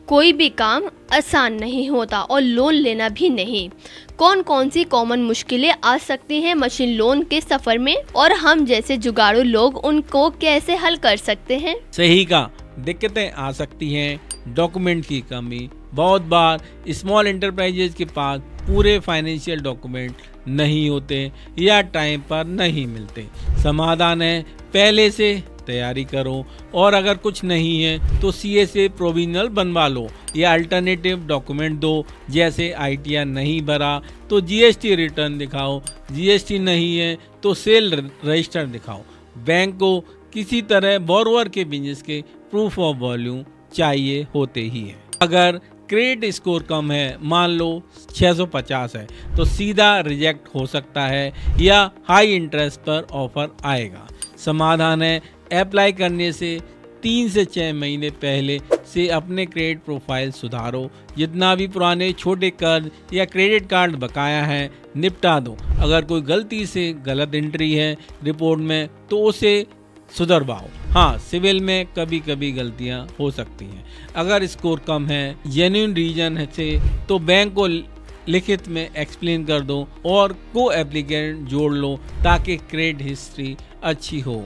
कोई भी काम आसान नहीं होता और लोन लेना भी नहीं। कौन कौन सी कॉमन मुश्किलें आ सकती हैं मशीन लोन के सफ़र में और हम जैसे जुगाड़ू लोग उनको कैसे हल कर सकते हैं? सही का दिक्कतें आ सकती हैं। डॉक्यूमेंट की कमी, बहुत बार स्मॉल एंटरप्राइजेज के पास पूरे फाइनेंशियल डॉक्यूमेंट नहीं होते या टाइम पर नहीं मिलते। समाधान है, पहले से तैयारी करो और अगर कुछ नहीं है तो सीए से प्रोविजनल बनवा लो या अल्टरनेटिव डॉक्यूमेंट दो। जैसे आईटीआर नहीं भरा तो जीएसटी रिटर्न दिखाओ, जीएसटी नहीं है तो सेल रजिस्टर दिखाओ। बैंक को किसी तरह बोरोवर के बिजनेस के प्रूफ ऑफ वॉल्यूम चाहिए होते ही है। अगर क्रेडिट स्कोर कम है, मान लो 650 है, तो सीधा रिजेक्ट हो सकता है या हाई इंटरेस्ट पर ऑफर आएगा। समाधान है, अप्लाई करने से 3 से 6 महीने पहले से अपने क्रेडिट प्रोफाइल सुधारो। जितना भी पुराने छोटे कर्ज या क्रेडिट कार्ड बकाया है निपटा दो। अगर कोई गलती से गलत एंट्री है रिपोर्ट में तो उसे सुधरवाओ। हाँ, सिविल में कभी कभी गलतियां हो सकती हैं। अगर स्कोर कम है, जेन्युइन रीजन से, तो बैंक को लिखित में एक्सप्लेन कर दो और को एप्लीकेंट जोड़ लो ताकि क्रेडिट हिस्ट्री अच्छी हो।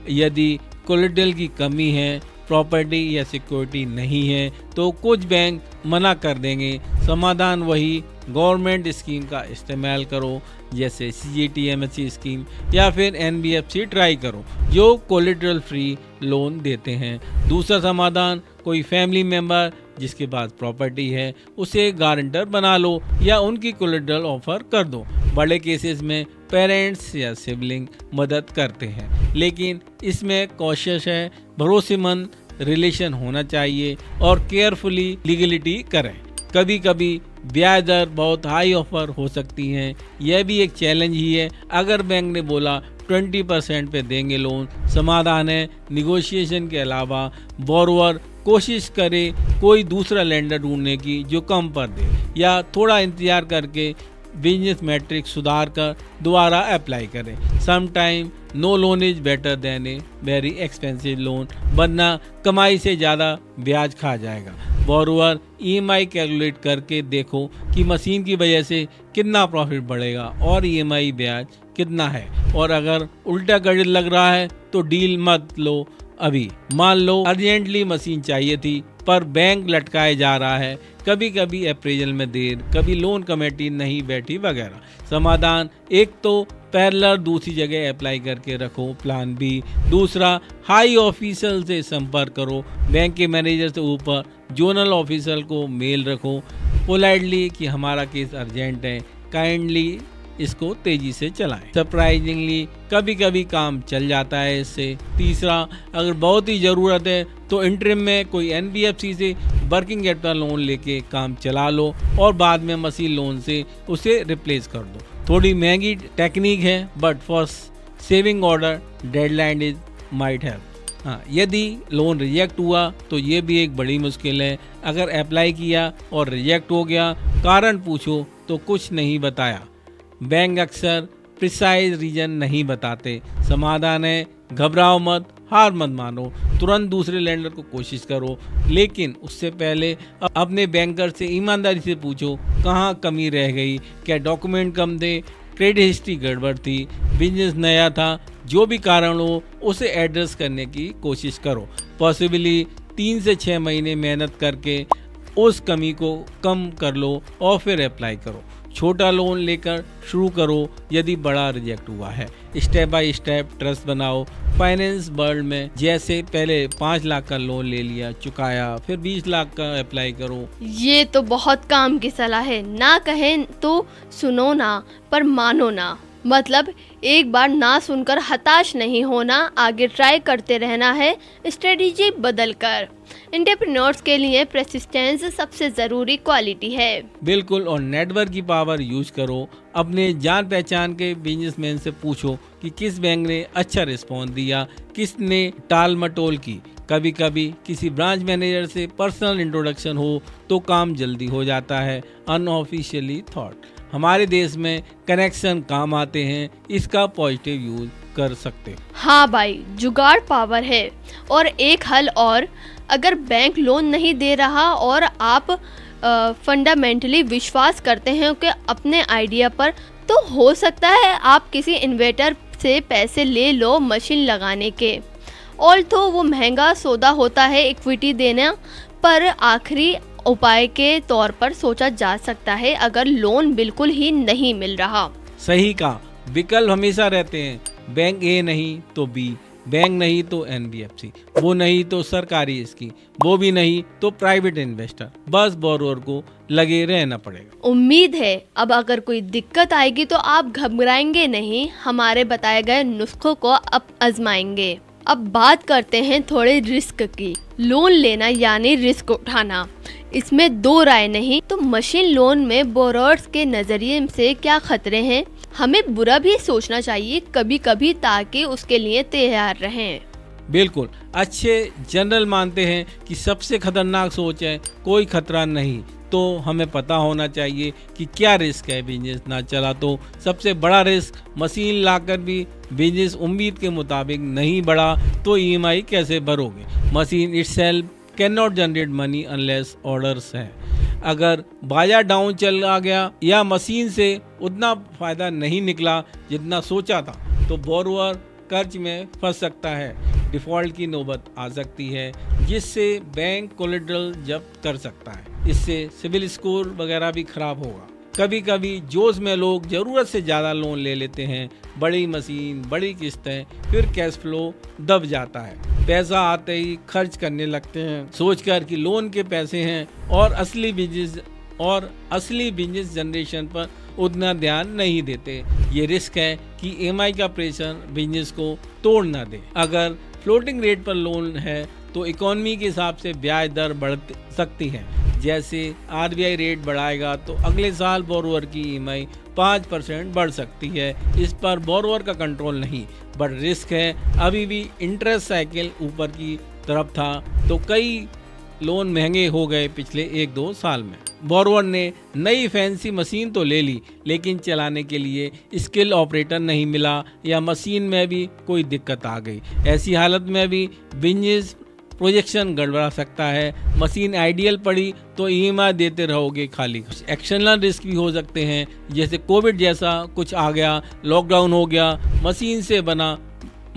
यदि कोलेटरल की कमी है, प्रॉपर्टी या सिक्योरिटी नहीं है तो कुछ बैंक मना कर देंगे। समाधान वही, गवर्नमेंट स्कीम का इस्तेमाल करो जैसे CGTMSE स्कीम या फिर NBFC ट्राई करो जो कोलेटरल फ्री लोन देते हैं। दूसरा समाधान, कोई फैमिली मेंबर जिसके पास प्रॉपर्टी है उसे गारंटर बना लो या उनकी कोलेटरल ऑफर कर दो। बड़े केसेस में पेरेंट्स या सिबलिंग मदद करते हैं, लेकिन इसमें कॉशियस है, भरोसेमंद रिलेशन होना चाहिए और केयरफुली लीगलिटी करें। कभी कभी ब्याज दर बहुत हाई ऑफर हो सकती हैं, यह भी एक चैलेंज ही है। अगर बैंक ने बोला 20% पे देंगे लोन, समाधान है निगोशिएशन के अलावा बोरोवर कोशिश करे कोई दूसरा लेंडर ढूंढने की जो कम पर दे या थोड़ा इंतजार करके बिजनेस मैट्रिक्स सुधार कर दोबारा अप्लाई करें। Sometime no loan is better than a very expensive loan, वरना कमाई से ज़्यादा ब्याज खा जाएगा। बोरोवर EMI कैलकुलेट करके देखो कि मशीन की वजह से कितना प्रॉफिट बढ़ेगा और EMI ब्याज कितना है, और अगर उल्टा कर्ज लग रहा है तो डील मत लो अभी। मान लो अर्जेंटली मशीन चाहिए थी पर बैंक लटकाए जा रहा है, कभी कभी अप्रेजल में देर, कभी लोन कमेटी नहीं बैठी वगैरह। समाधान, एक तो पैरेलल दूसरी जगह अप्लाई करके रखो, प्लान बी। दूसरा, हाई ऑफिसर से संपर्क करो, बैंक के मैनेजर से ऊपर जोनल ऑफिसर को मेल रखो पोलाइटली कि हमारा केस अर्जेंट है, काइंडली इसको तेजी से चलाएं। सरप्राइजिंगली कभी कभी काम चल जाता है इससे। तीसरा, अगर बहुत ही ज़रूरत है तो इंटरिम में कोई NBFC से वर्किंग कैपिटल लोन लेके काम चला लो और बाद में मशीन लोन से उसे रिप्लेस कर दो। थोड़ी महंगी टेक्निक है but for saving order deadline is might help. हाँ, यदि लोन रिजेक्ट हुआ तो ये भी एक बड़ी मुश्किल है। अगर अप्लाई किया और रिजेक्ट हो गया, कारण पूछो तो कुछ नहीं बताया। बैंक अक्सर प्रिसाइज रीजन नहीं बताते। समाधान है, घबराओ मत, हार मत मानो, तुरंत दूसरे लेंडर को कोशिश करो, लेकिन उससे पहले अपने बैंकर से ईमानदारी से पूछो कहाँ कमी रह गई, क्या डॉक्यूमेंट कम थे, क्रेडिट हिस्ट्री गड़बड़ थी, बिजनेस नया था। जो भी कारण हो उसे एड्रेस करने की कोशिश करो। पॉसिबली 3 से 6 महीने मेहनत करके उस कमी को कम कर लो और फिर अप्लाई करो। छोटा लोन लेकर शुरू करो यदि बड़ा रिजेक्ट हुआ है। स्टेप बाय स्टेप ट्रस्ट बनाओ। फाइनेंस वर्ल्ड में जैसे पहले 5 लाख का लोन ले लिया, चुकाया, फिर 20 लाख का अप्लाई करो। ये तो बहुत काम की सलाह है। ना कहें तो सुनो ना, पर मानो ना। मतलब एक बार ना सुनकर हताश नहीं होना, आगे ट्राई करते रहना है स्ट्रेटेजी बदल कर। एंटरप्रेन्योर्स के लिए परसिस्टेंस सबसे ज़रूरी क्वालिटी है। बिल्कुल, और नेटवर्क की पावर यूज करो। अपने जान पहचान के बिजनेसमैन से पूछो कि किस बैंक ने अच्छा रिस्पॉन्स दिया, किसने टाल मटोल की। कभी कभी किसी ब्रांच मैनेजर से पर्सनल इंट्रोडक्शन हो तो काम जल्दी हो जाता है। अनऑफिशियली थॉट, हमारे देश में कनेक्शन काम आते हैं, इसका पॉजिटिव यूज कर सकते हो। हाँ भाई, जुगाड़ पावर है। और एक हल और, अगर बैंक लोन नहीं दे रहा और आप फंडामेंटली विश्वास करते हैं कि अपने आइडिया पर, तो हो सकता है आप किसी इन्वेस्टर से पैसे ले लो मशीन लगाने के। ऑल तो वो महंगा सौदा होता है इक्विटी देना, पर आखिरी उपाय के तौर पर सोचा जा सकता है अगर लोन बिल्कुल ही नहीं मिल रहा। सही कहा, विकल्प हमेशा रहते हैं। बैंक ए नहीं तो बी, बैंक नहीं तो एनबीएफसी, वो नहीं तो सरकारी स्कीम, वो भी नहीं तो प्राइवेट इन्वेस्टर। बस बोरोवर को लगे रहना पड़ेगा। उम्मीद है अब अगर कोई दिक्कत आएगी तो आप घबराएंगे नहीं, हमारे बताए गए नुस्खों को अब आजमाएंगे। अब बात करते हैं थोड़े रिस्क की। लोन लेना यानी रिस्क उठाना, इसमें दो राय नहीं। तो मशीन लोन में बोरोवर्स के नजरिए से क्या खतरे हैं, हमें बुरा भी सोचना चाहिए कभी कभी, ताकि उसके लिए तैयार रहें। बिल्कुल, अच्छे जनरल मानते हैं कि सबसे खतरनाक सोच है कोई खतरा नहीं। तो हमें पता होना चाहिए कि क्या रिस्क है। बिजनेस ना चला तो सबसे बड़ा रिस्क, मशीन लाकर भी बिजनेस उम्मीद के मुताबिक नहीं बढ़ा तो ईएमआई कैसे भरोगे। Machine itself can not generate money unless orders है। अगर बाजार डाउन चला गया या मशीन से उतना फायदा नहीं निकला जितना सोचा था, तो बोरोवर कर्ज में फंस सकता है, डिफॉल्ट की नौबत आ सकती है, जिससे बैंक कोलेटरल जब्त कर सकता है। इससे सिविल स्कोर वगैरह भी खराब होगा। कभी कभी जोश में लोग ज़रूरत से ज़्यादा लोन ले लेते हैं, बड़ी मशीन, बड़ी किस्तें, फिर कैश फ्लो दब जाता है। पैसा आते ही खर्च करने लगते हैं सोचकर कि लोन के पैसे हैं, और असली बिजनेस जनरेशन पर उतना ध्यान नहीं देते। ये रिस्क है कि ईएमआई का प्रेशर बिजनेस को तोड़ ना दे। अगर फ्लोटिंग रेट पर लोन है तो इकोनॉमी के हिसाब से ब्याज दर बढ़ सकती है। जैसे आरबीआई रेट बढ़ाएगा तो अगले साल बोरोवर की ईएमआई 5% बढ़ सकती है। इस पर बोरोवर का कंट्रोल नहीं, बट रिस्क है। अभी भी इंटरेस्ट साइकिल ऊपर की तरफ था तो कई लोन महंगे हो गए पिछले 1-2 साल में। बोरोवर ने नई फैंसी मशीन तो ले ली, लेकिन चलाने के लिए स्किल ऑपरेटर नहीं मिला, या मशीन में भी कोई दिक्कत आ गई। ऐसी हालत में भी बिजनेस प्रोजेक्शन गड़बड़ा सकता है। मशीन आइडियल पड़ी तो ईएमआई देते रहोगे खाली। एक्सटर्नल रिस्क भी हो सकते हैं, जैसे कोविड जैसा कुछ आ गया, लॉकडाउन हो गया, मशीन से बना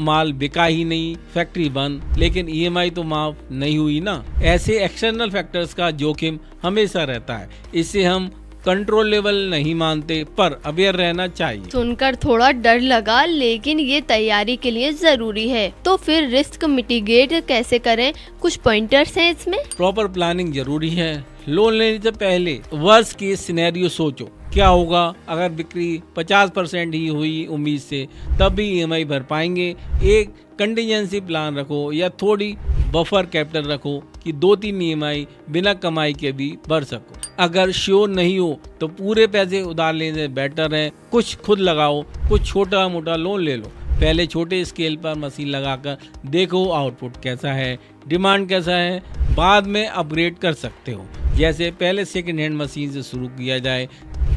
माल बिका ही नहीं, फैक्ट्री बंद, लेकिन ईएमआई तो माफ नहीं हुई ना। ऐसे एक्सटर्नल फैक्टर्स का जोखिम हमेशा रहता है। इससे हम कंट्रोल लेवल नहीं मानते, पर अवेयर रहना चाहिए। सुनकर थोड़ा डर लगा, लेकिन ये तैयारी के लिए जरूरी है। तो फिर रिस्क मिटिगेट कैसे करें, कुछ पॉइंटर्स हैं इसमें? प्रॉपर प्लानिंग जरूरी है। लोन लेने से पहले वर्स्ट केस सिनेरियो सोचो, क्या होगा अगर बिक्री 50% ही हुई उम्मीद से, तब भी ईएमआई भर पाएंगे। एक कंटीजेंसी प्लान रखो या थोड़ी बफर कैपिटल रखो कि 2-3 ईएमआई बिना कमाई के भी भर सको। अगर श्योर नहीं हो तो पूरे पैसे उधार लेने से बेटर है कुछ खुद लगाओ, कुछ छोटा मोटा लोन ले लो। पहले छोटे स्केल पर मशीन लगाकर देखो आउटपुट कैसा है, डिमांड कैसा है, बाद में अपग्रेड कर सकते हो। जैसे पहले सेकंड हैंड मशीन से शुरू किया जाए,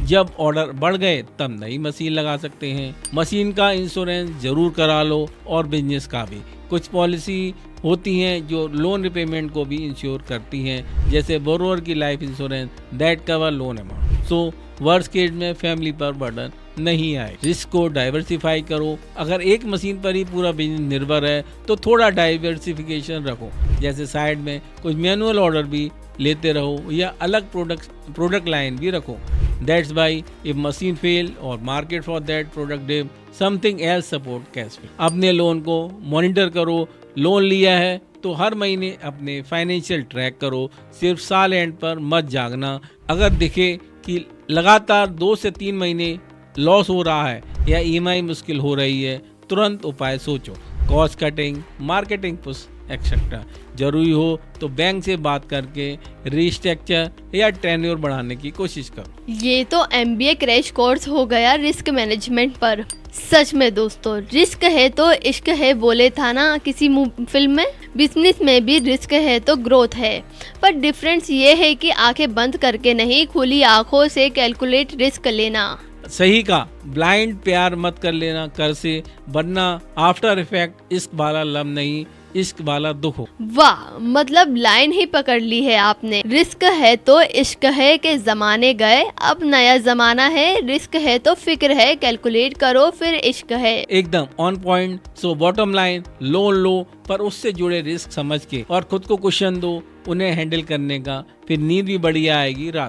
जब ऑर्डर बढ़ गए तब नई मशीन लगा सकते हैं। मशीन का इंश्योरेंस जरूर करा लो, और बिजनेस का भी। कुछ पॉलिसी होती हैं जो लोन रिपेमेंट को भी इंश्योर करती हैं, जैसे बोरोवर की life insurance that cover loan amount, so worst case में फैमिली पर बर्डन नहीं आए। रिस्क को डाइवर्सिफाई करो। अगर एक मशीन पर ही पूरा बिजनेस निर्भर है तो थोड़ा डाइवर्सिफिकेशन रखो, जैसे साइड में कुछ मैनुअल ऑर्डर भी लेते रहो या अलग प्रोडक्ट लाइन भी रखो। That's why if machine fail or market for that product dip, something else support cash flow। अपने लोन को मॉनिटर करो। लोन लिया है तो हर महीने अपने फाइनेंशियल ट्रैक करो, सिर्फ साल एंड पर मत जागना। अगर दिखे कि लगातार 2 से 3 महीने लॉस हो रहा है या ईएमआई मुश्किल हो रही है, तुरंत उपाय सोचो। Cost cutting, marketing push etcetera. जरूरी हो तो बैंक से बात करके रिस्ट्रक्चर या टेन्योर बढ़ाने की कोशिश करो। ये तो MBA क्रैश कोर्स हो गया रिस्क मैनेजमेंट पर। सच में दोस्तों, रिस्क है तो इश्क है बोले था ना किसी फिल्म में। बिजनेस में भी रिस्क है तो ग्रोथ है, पर डिफरेंस ये है कि आंखें बंद करके नहीं, खुली आंखों से कैलकुलेट रिस्क लेना। सही का ब्लाइंड प्यार मत कर लेना कर से, वरना आफ्टर इफेक्ट इश्क वाला लव नहीं, इश्क वाला दुख हो। वाह, मतलब लाइन ही पकड़ ली है आपने। रिस्क है तो इश्क है के जमाने गए, अब नया जमाना है। रिस्क है तो फिक्र है, कैलकुलेट करो फिर इश्क है। एकदम on point. So bottom line, loan लो पर उससे जुड़े रिस्क समझ के और खुद को क्वेश्चन दो उन्हें हैंडल करने का, फिर नींद भी बढ़िया आएगी रात।